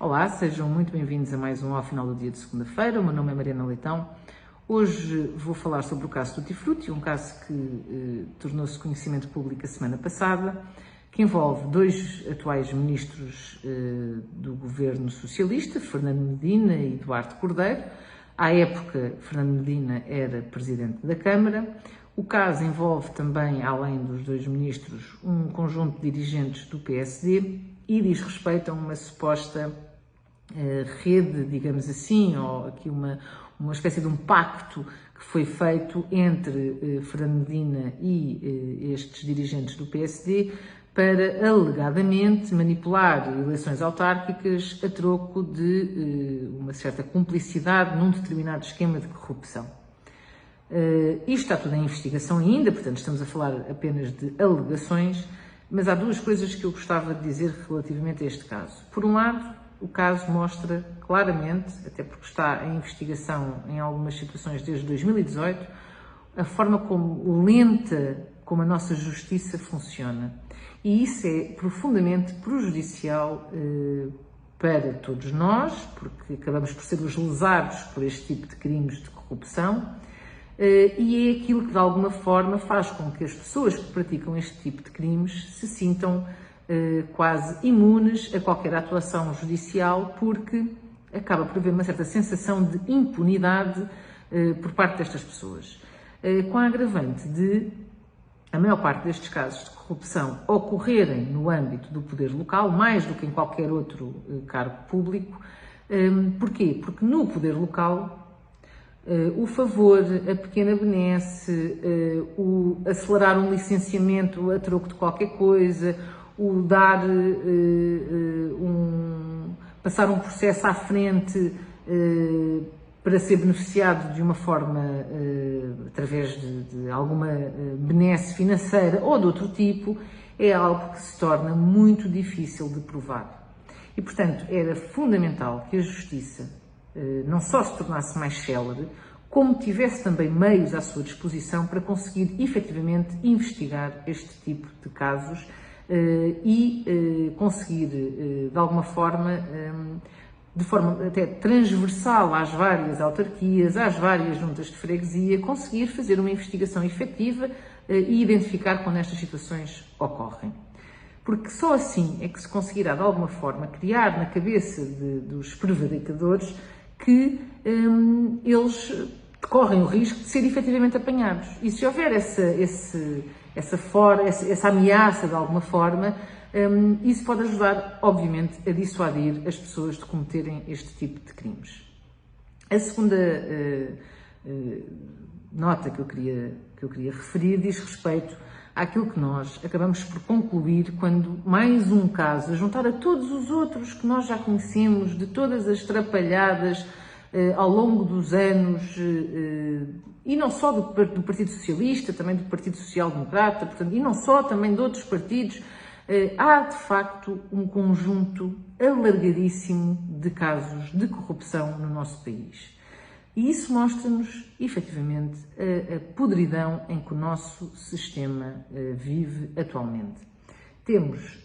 Olá, sejam muito bem-vindos a mais um Ao Final do Dia de segunda-feira. O meu nome é Mariana Leitão. Hoje vou falar sobre o caso Tutti Frutti, um caso que tornou-se conhecimento público a semana passada, que envolve dois atuais ministros do governo socialista, Fernando Medina e Eduardo Cordeiro. À época, Fernando Medina era presidente da Câmara. O caso envolve também, além dos dois ministros, um conjunto de dirigentes do PSD e diz respeito a uma suposta rede, digamos assim, ou aqui uma espécie de um pacto que foi feito entre Fernando Medina e estes dirigentes do PSD para, alegadamente, manipular eleições autárquicas a troco de uma certa cumplicidade num determinado esquema de corrupção. Isto está tudo em investigação ainda, portanto estamos a falar apenas de alegações, mas há duas coisas que eu gostava de dizer relativamente a este caso. Por um lado, o caso mostra claramente, até porque está em investigação em algumas situações desde 2018, a forma como lenta como a nossa justiça funciona. E isso é profundamente prejudicial para todos nós, porque acabamos por ser os lesados por este tipo de crimes de corrupção, e é aquilo que de alguma forma faz com que as pessoas que praticam este tipo de crimes se sintam quase imunes a qualquer atuação judicial, porque acaba por haver uma certa sensação de impunidade por parte destas pessoas. Com a agravante de a maior parte destes casos de corrupção ocorrerem no âmbito do poder local, mais do que em qualquer outro cargo público. Porquê? Porque no poder local o favor, a pequena benesse, o acelerar um licenciamento a troco de qualquer coisa, o dar passar um processo à frente para ser beneficiado de uma forma, através de alguma benesse financeira ou de outro tipo, é algo que se torna muito difícil de provar. E, portanto, era fundamental que a Justiça não só se tornasse mais célere, como tivesse também meios à sua disposição para conseguir efetivamente investigar este tipo de casos e conseguir, de alguma forma, de forma até transversal às várias autarquias, às várias juntas de freguesia, conseguir fazer uma investigação efetiva e identificar quando estas situações ocorrem. Porque só assim é que se conseguirá, de alguma forma, criar na cabeça dos prevaricadores que eles correm o risco de ser efetivamente apanhados. E se houver essa ameaça de alguma forma, isso pode ajudar, obviamente, a dissuadir as pessoas de cometerem este tipo de crimes. A segunda nota que eu queria referir diz respeito àquilo que nós acabamos por concluir quando mais um caso, a juntar a todos os outros que nós já conhecemos, de todas as trapalhadas ao longo dos anos, e não só do Partido Socialista, também do Partido Social Democrata, portanto, e não só também de outros partidos, há de facto um conjunto alargadíssimo de casos de corrupção no nosso país. E isso mostra-nos, efetivamente, a podridão em que o nosso sistema vive atualmente. Temos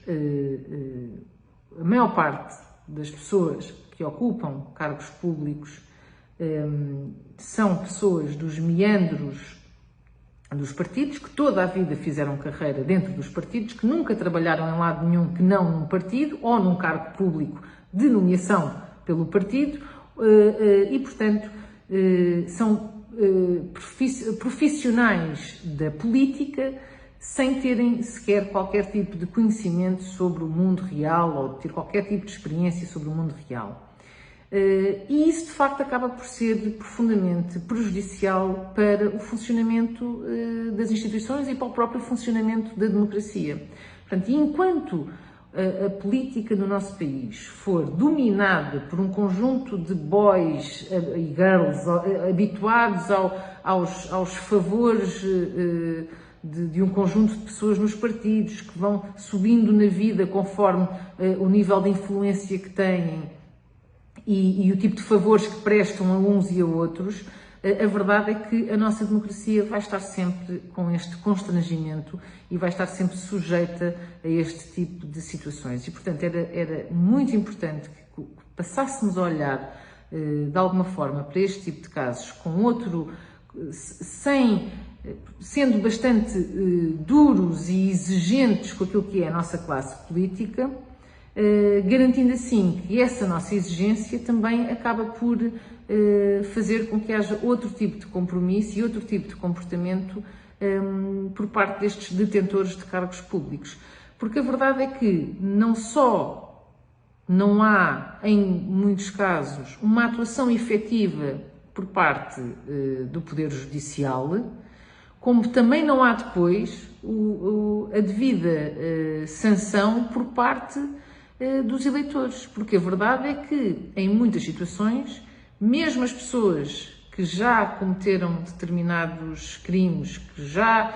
a maior parte das pessoas que ocupam cargos públicos são pessoas dos meandros dos partidos, que toda a vida fizeram carreira dentro dos partidos, que nunca trabalharam em lado nenhum que não num partido ou num cargo público de nomeação pelo partido e, portanto, são profissionais da política sem terem sequer qualquer tipo de conhecimento sobre o mundo real ou ter qualquer tipo de experiência sobre o mundo real. E isso, de facto, acaba por ser profundamente prejudicial para o funcionamento das instituições e para o próprio funcionamento da democracia. Portanto, enquanto a política no nosso país for dominada por um conjunto de boys e girls habituados aos favores de um conjunto de pessoas nos partidos, que vão subindo na vida conforme o nível de influência que têm e o tipo de favores que prestam a uns e a outros, a verdade é que a nossa democracia vai estar sempre com este constrangimento e vai estar sempre sujeita a este tipo de situações. E, portanto, era muito importante que, passássemos a olhar de alguma forma para este tipo de casos com outro, sendo bastante duros e exigentes com aquilo que é a nossa classe política, garantindo assim que essa nossa exigência também acaba por fazer com que haja outro tipo de compromisso e outro tipo de comportamento por parte destes detentores de cargos públicos. Porque a verdade é que não só não há, em muitos casos, uma atuação efetiva por parte do Poder Judicial, como também não há depois a devida sanção por parte dos eleitores. Porque a verdade é que, em muitas situações, mesmo as pessoas que já cometeram determinados crimes, que já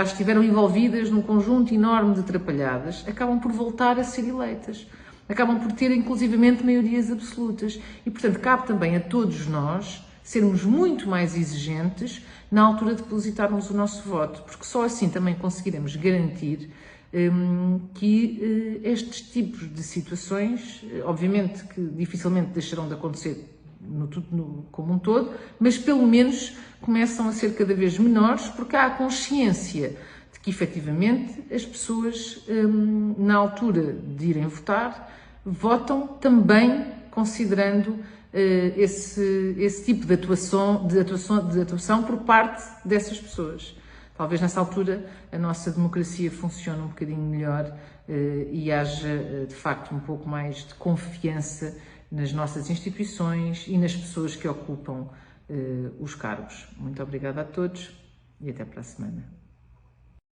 estiveram envolvidas num conjunto enorme de atrapalhadas, acabam por voltar a ser eleitas. Acabam por ter, inclusivamente, maiorias absolutas. E, portanto, cabe também a todos nós sermos muito mais exigentes na altura de depositarmos o nosso voto, porque só assim também conseguiremos garantir que estes tipos de situações, obviamente que dificilmente deixarão de acontecer como um todo, mas pelo menos começam a ser cada vez menores, porque há a consciência de que efetivamente as pessoas, na altura de irem votar, votam também considerando esse tipo de atuação por parte dessas pessoas. Talvez nessa altura a nossa democracia funcione um bocadinho melhor e haja de facto um pouco mais de confiança nas nossas instituições e nas pessoas que ocupam os cargos. Muito obrigada a todos e até para a semana.